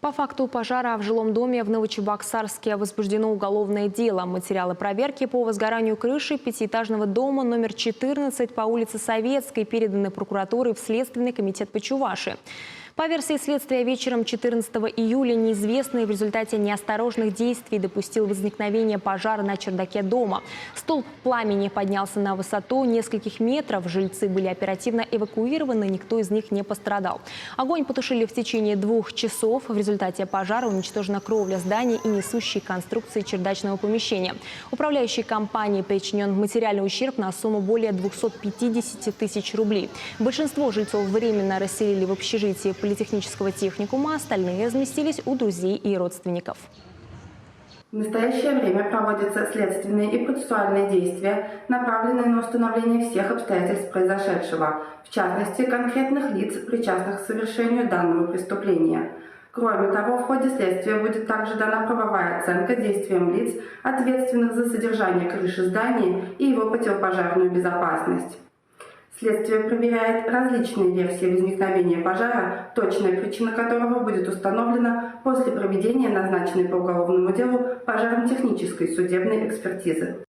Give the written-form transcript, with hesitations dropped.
По факту пожара в жилом доме в Новочебоксарске возбуждено уголовное дело. Материалы проверки по возгоранию крыши пятиэтажного дома номер 14 по улице Советской переданы прокуратурой в Следственный комитет по Чувашии. По версии следствия, вечером 14 июля неизвестный в результате неосторожных действий допустил возникновение пожара на чердаке дома. Столб пламени поднялся на высоту нескольких метров. Жильцы были оперативно эвакуированы, никто из них не пострадал. Огонь потушили в течение 2 часов. В результате пожара уничтожена кровля здания и несущие конструкции чердачного помещения. Управляющей компании причинен материальный ущерб на сумму более 250 тысяч рублей. Большинство жильцов временно расселили в общежитии политехнического техникума, остальные разместились у друзей и родственников. В настоящее время проводятся следственные и процессуальные действия, направленные на установление всех обстоятельств произошедшего, в частности, конкретных лиц, причастных к совершению данного преступления. Кроме того, в ходе следствия будет также дана правовая оценка действиям лиц, ответственных за содержание крыши здания и его противопожарную безопасность. Следствие проверяет различные версии возникновения пожара, точная причина которого будет установлена после проведения назначенной по уголовному делу пожарно-технической судебной экспертизы.